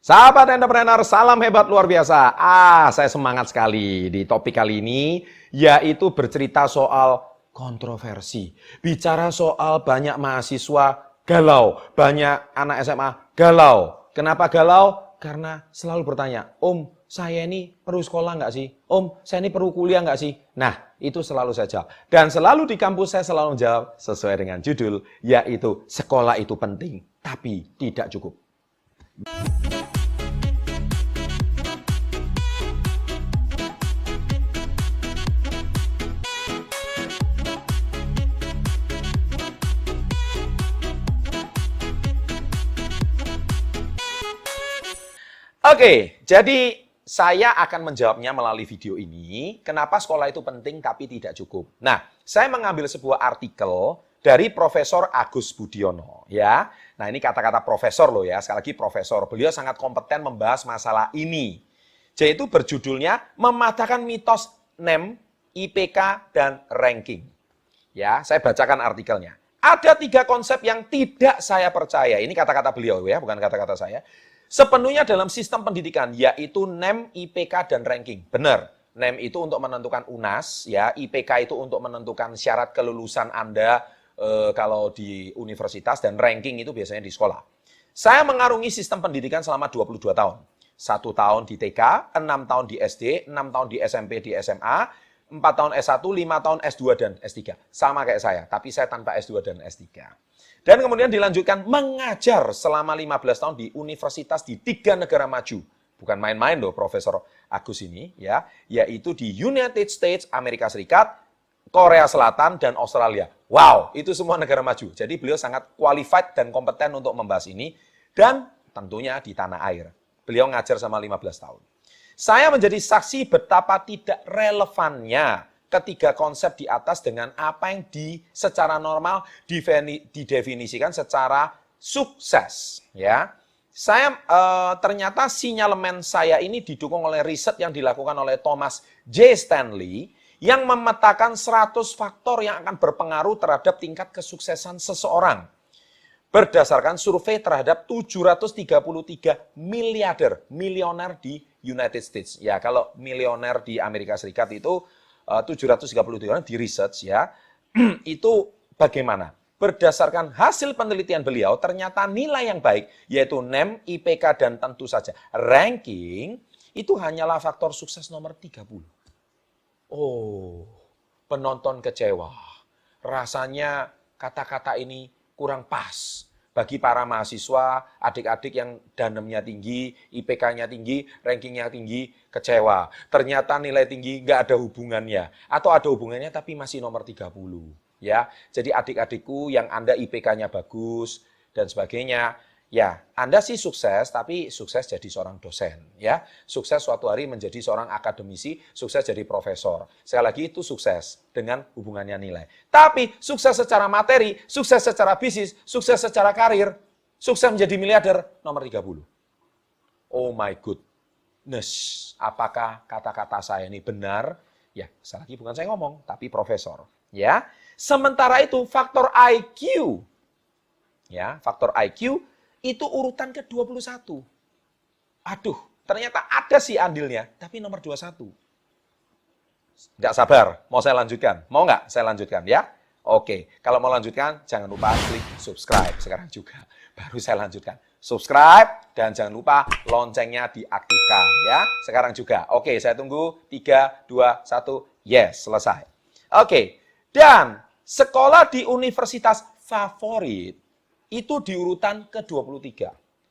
Sahabat entrepreneur, salam hebat luar biasa. Saya semangat sekali di topik kali ini, yaitu bercerita soal kontroversi. Bicara soal banyak mahasiswa galau, banyak anak SMA galau. Kenapa galau? Karena selalu bertanya, Om, saya ini perlu sekolah nggak sih? Om, saya ini perlu kuliah nggak sih? Nah, itu selalu saya jawab. Dan selalu di kampus saya selalu menjawab sesuai dengan judul, yaitu sekolah itu penting, tapi tidak cukup. Oke, jadi saya akan menjawabnya melalui video ini. Kenapa sekolah itu penting tapi tidak cukup? Nah, saya mengambil sebuah artikel dari Profesor Agus Budiono, ya. Nah, ini kata-kata profesor loh ya, sekali lagi profesor. Beliau sangat kompeten membahas masalah ini. Yaitu berjudulnya Mematahkan Mitos NEM, IPK, dan Ranking. Ya, saya bacakan artikelnya. Ada 3 konsep yang tidak saya percaya. Ini kata-kata beliau ya, bukan kata-kata saya. Sepenuhnya dalam sistem pendidikan, yaitu NEM, IPK, dan ranking. Benar, NEM itu untuk menentukan UNAS, ya. IPK itu untuk menentukan syarat kelulusan Anda kalau di universitas, dan ranking itu biasanya di sekolah. Saya mengarungi sistem pendidikan selama 22 tahun. 1 tahun di TK, 6 tahun di SD, 6 tahun di SMP, di SMA, 4 tahun S1, 5 tahun S2, dan S3. Sama kayak saya, tapi saya tanpa S2 dan S3. Dan kemudian dilanjutkan mengajar selama 15 tahun di universitas di 3 negara maju. Bukan main-main loh Profesor Agus ini, ya, yaitu di United States, Amerika Serikat, Korea Selatan, dan Australia. Wow, itu semua negara maju. Jadi beliau sangat qualified dan kompeten untuk membahas ini. Dan tentunya di tanah air. Beliau ngajar sama 15 tahun. Saya menjadi saksi betapa tidak relevannya ketiga konsep di atas dengan apa yang secara normal didefinisikan secara sukses, ya. Saya ternyata sinyalemen saya ini didukung oleh riset yang dilakukan oleh Thomas J. Stanley yang memetakan 100 faktor yang akan berpengaruh terhadap tingkat kesuksesan seseorang berdasarkan survei terhadap 733 milioner di United States. Ya, kalau milioner di Amerika Serikat itu 733 orang di research ya, itu bagaimana? Berdasarkan hasil penelitian beliau, ternyata nilai yang baik, yaitu NEM, IPK, dan tentu saja ranking, itu hanyalah faktor sukses nomor 30. Oh, penonton kecewa. Rasanya kata-kata ini kurang pas. Bagi para mahasiswa, adik-adik yang danemnya tinggi, IPK-nya tinggi, rankingnya tinggi, kecewa. Ternyata nilai tinggi nggak ada hubungannya. Atau ada hubungannya tapi masih nomor 30. Ya. Jadi adik-adikku yang Anda IPK-nya bagus dan sebagainya, ya Anda sih sukses, tapi sukses jadi seorang dosen. Ya. Sukses suatu hari menjadi seorang akademisi, sukses jadi profesor. Sekali lagi itu sukses dengan hubungannya nilai. Tapi sukses secara materi, sukses secara bisnis, sukses secara karir, sukses menjadi miliarder, nomor 30. Oh my goodness, apakah kata-kata saya ini benar? Ya, sekali lagi bukan saya ngomong, tapi profesor. Ya, sementara itu faktor IQ, ya faktor IQ itu urutan ke-21. Aduh, ternyata ada sih andilnya, tapi nomor 21. Nggak sabar, mau saya lanjutkan? Mau nggak saya lanjutkan ya? Oke, kalau mau lanjutkan, jangan lupa klik subscribe sekarang juga. Baru saya lanjutkan. Subscribe, dan jangan lupa loncengnya diaktifkan ya. Sekarang juga. Oke, saya tunggu. 3, 2, 1, yes, selesai. Oke, dan sekolah di universitas favorit, itu di urutan ke-23.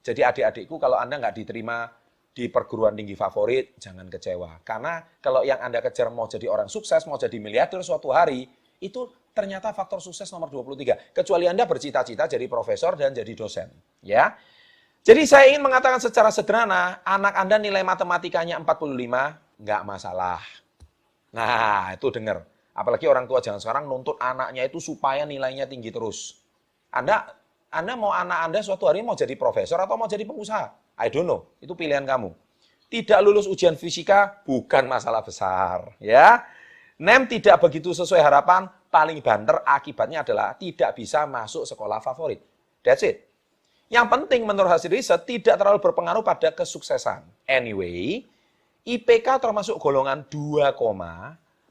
Jadi adik-adikku kalau Anda nggak diterima di perguruan tinggi favorit, jangan kecewa. Karena kalau yang Anda kejar mau jadi orang sukses, mau jadi miliarder suatu hari, itu ternyata faktor sukses nomor 23. Kecuali Anda bercita-cita jadi profesor dan jadi dosen. Ya. Jadi saya ingin mengatakan secara sederhana, anak Anda nilai matematikanya 45, nggak masalah. Nah, itu dengar. Apalagi orang tua jangan sekarang nuntut anaknya itu supaya nilainya tinggi terus. Anda mau anak Anda suatu hari mau jadi profesor atau mau jadi pengusaha? I don't know, itu pilihan kamu. Tidak lulus ujian fisika bukan masalah besar, ya. NEM tidak begitu sesuai harapan, paling banter akibatnya adalah tidak bisa masuk sekolah favorit. That's it. Yang penting menurut hasil riset tidak terlalu berpengaruh pada kesuksesan. Anyway, IPK termasuk golongan 2,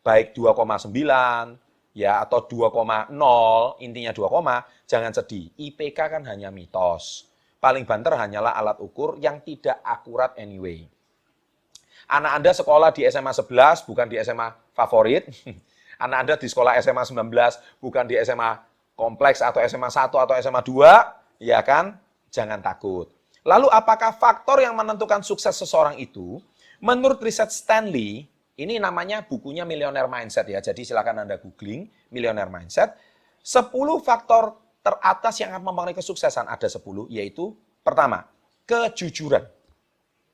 baik 2,9 ya atau 2,0, intinya 2, jangan sedih. IPK kan hanya mitos. Paling banter hanyalah alat ukur yang tidak akurat anyway. Anak Anda sekolah di SMA 11 bukan di SMA favorit. Anak Anda di sekolah SMA 19 bukan di SMA kompleks atau SMA 1 atau SMA 2, ya kan? Jangan takut. Lalu apakah faktor yang menentukan sukses seseorang itu? Menurut riset Stanley, ini namanya bukunya Millionaire Mindset ya. Jadi silakan Anda googling Millionaire Mindset. 10 faktor teratas yang akan mempengaruhi kesuksesan ada 10, yaitu pertama, kejujuran.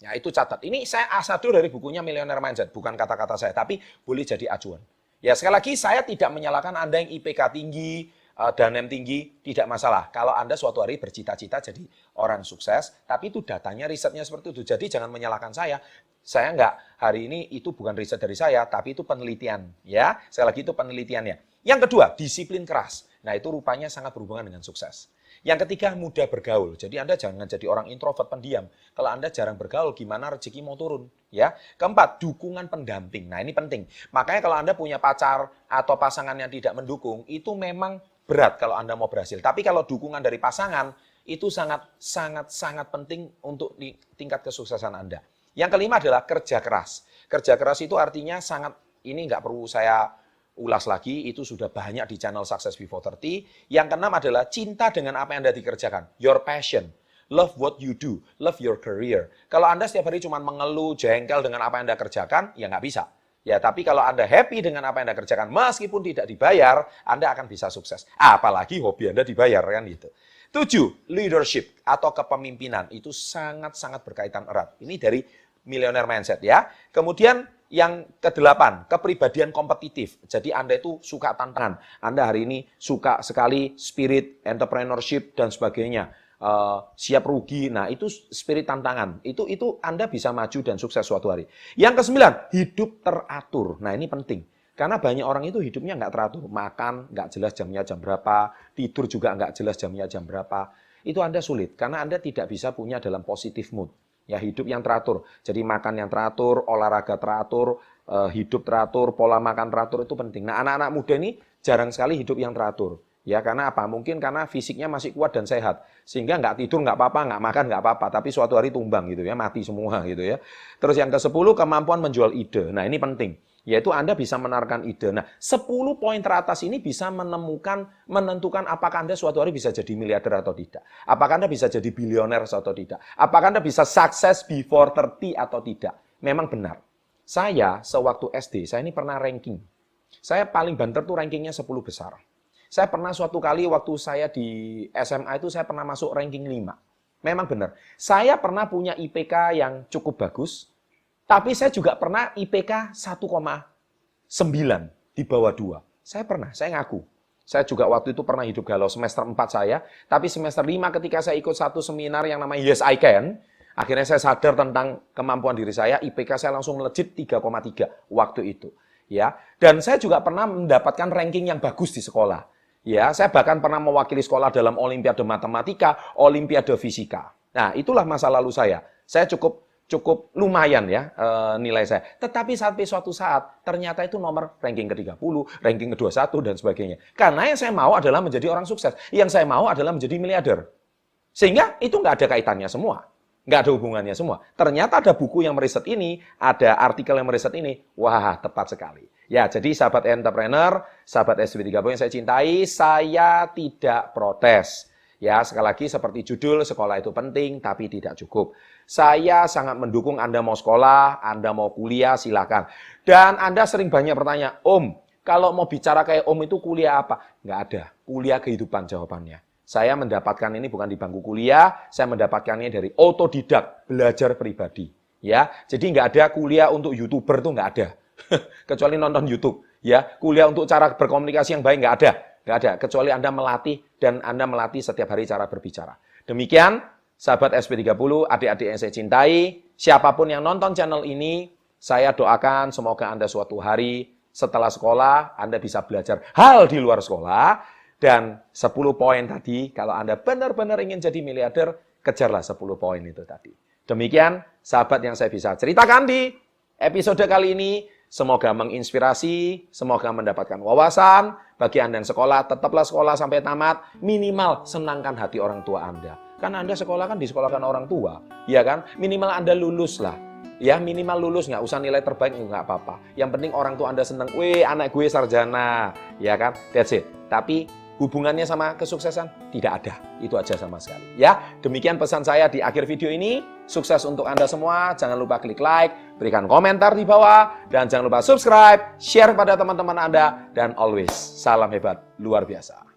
Ya, itu catat. Ini saya asado dari bukunya Millionaire Mindset, bukan kata-kata saya, tapi boleh jadi acuan. Ya, sekali lagi saya tidak menyalahkan Anda yang IPK tinggi, Danem tinggi, tidak masalah. Kalau Anda suatu hari bercita-cita jadi orang sukses, tapi itu datanya, risetnya seperti itu. Jadi jangan menyalahkan saya. Saya enggak, hari ini itu bukan riset dari saya, tapi itu penelitian. Ya, sekali lagi itu penelitiannya. Yang kedua, disiplin keras. Nah, itu rupanya sangat berhubungan dengan sukses. Yang ketiga, mudah bergaul. Jadi Anda jangan jadi orang introvert pendiam. Kalau Anda jarang bergaul, gimana rezeki mau turun? Ya. Keempat, dukungan pendamping. Nah, ini penting. Makanya kalau Anda punya pacar atau pasangan yang tidak mendukung, itu memang berat kalau Anda mau berhasil. Tapi kalau dukungan dari pasangan, itu sangat penting untuk di tingkat kesuksesan Anda. Yang kelima adalah kerja keras. Kerja keras itu artinya sangat, ini nggak perlu saya ulas lagi, itu sudah banyak di channel Success Before 30. Yang keenam adalah cinta dengan apa yang Anda dikerjakan. Your passion. Love what you do. Love your career. Kalau Anda setiap hari cuma mengeluh, jengkel dengan apa yang Anda kerjakan, ya nggak bisa. Ya, tapi kalau Anda happy dengan apa yang Anda kerjakan, meskipun tidak dibayar, Anda akan bisa sukses. Apalagi hobi Anda dibayar, kan gitu. 7, leadership atau kepemimpinan. Itu sangat-sangat berkaitan erat. Ini dari Millionaire Mindset ya. Kemudian yang ke-8, kepribadian kompetitif. Jadi Anda itu suka tantangan. Anda hari ini suka sekali spirit, entrepreneurship, dan sebagainya. Siap rugi, nah itu spirit tantangan. Itu Anda bisa maju dan sukses suatu hari. Yang ke-9, hidup teratur. Nah ini penting. Karena banyak orang itu hidupnya nggak teratur. Makan, nggak jelas jamnya jam berapa. Tidur juga nggak jelas jamnya jam berapa. Itu Anda sulit. Karena Anda tidak bisa punya dalam positive mood. Ya, hidup yang teratur. Jadi makan yang teratur, olahraga teratur, hidup teratur, pola makan teratur itu penting. Nah, anak-anak muda ini jarang sekali hidup yang teratur. Ya, karena apa? Mungkin karena fisiknya masih kuat dan sehat. Sehingga nggak tidur nggak apa-apa, nggak makan nggak apa-apa. Tapi suatu hari tumbang gitu ya, mati semua gitu ya. Terus yang ke-10, kemampuan menjual ide. Nah, ini penting. Yaitu Anda bisa menarikkan ide. Nah, 10 poin teratas ini bisa menentukan apakah Anda suatu hari bisa jadi miliarder atau tidak. Apakah Anda bisa jadi bilioner atau tidak. Apakah Anda bisa sukses before 30 atau tidak. Memang benar. Saya sewaktu SD, saya ini pernah ranking. Saya paling banter tuh rankingnya 10 besar. Saya pernah suatu kali waktu saya di SMA itu saya pernah masuk ranking 5. Memang benar. Saya pernah punya IPK yang cukup bagus. Tapi saya juga pernah IPK 1,9 di bawah 2. Saya pernah, saya ngaku. Saya juga waktu itu pernah hidup galau semester 4 saya. Tapi semester 5 ketika saya ikut satu seminar yang namanya Yes I Can. Akhirnya saya sadar tentang kemampuan diri saya. IPK saya langsung melejit 3,3 waktu itu. Ya, dan saya juga pernah mendapatkan ranking yang bagus di sekolah. Ya, saya bahkan pernah mewakili sekolah dalam Olimpiade Matematika, Olimpiade Fisika. Nah, itulah masa lalu saya. Saya cukup lumayan ya nilai saya. Tetapi sampai suatu saat ternyata itu nomor ranking ke-30, ranking ke-21 dan sebagainya. Karena yang saya mau adalah menjadi orang sukses. Yang saya mau adalah menjadi miliarder. Sehingga itu nggak ada kaitannya semua. Nggak ada hubungannya semua. Ternyata ada buku yang meriset ini, ada artikel yang meriset ini. Wah, tepat sekali. Ya, jadi sahabat entrepreneur, sahabat SB30 yang saya cintai, saya tidak protes. Ya, sekali lagi seperti judul, sekolah itu penting tapi tidak cukup. Saya sangat mendukung Anda mau sekolah, Anda mau kuliah, silakan. Dan Anda sering banyak bertanya, Om, kalau mau bicara kayak Om itu kuliah apa? Nggak ada, kuliah kehidupan jawabannya. Saya mendapatkan ini bukan di bangku kuliah, saya mendapatkannya dari otodidak, belajar pribadi. Ya, jadi nggak ada kuliah untuk YouTuber tuh nggak ada, kecuali nonton YouTube. Ya, kuliah untuk cara berkomunikasi yang baik nggak ada. Nggak ada, kecuali Anda melatih dan Anda melatih setiap hari cara berbicara. Demikian, sahabat SP30, adik-adik yang saya cintai, siapapun yang nonton channel ini, saya doakan semoga Anda suatu hari setelah sekolah, Anda bisa belajar hal di luar sekolah, Dan 10 poin tadi, kalau Anda benar-benar ingin jadi miliarder, kejarlah 10 poin itu tadi. Demikian, sahabat yang saya bisa ceritakan di episode kali ini. Semoga menginspirasi, semoga mendapatkan wawasan. Bagi Anda yang sekolah, tetaplah sekolah sampai tamat. Minimal senangkan hati orang tua Anda. Kan Anda sekolah kan disekolahkan orang tua. Ya kan? Minimal Anda lulus lah. Ya minimal lulus, nggak usah nilai terbaik, nggak apa-apa. Yang penting orang tua Anda senang. Weh, anak gue sarjana. Ya kan? That's it. Tapi hubungannya sama kesuksesan? Tidak ada. Itu aja sama sekali. Ya, demikian pesan saya di akhir video ini. Sukses untuk Anda semua. Jangan lupa klik like, berikan komentar di bawah, dan jangan lupa subscribe, share pada teman-teman Anda, dan always salam hebat luar biasa.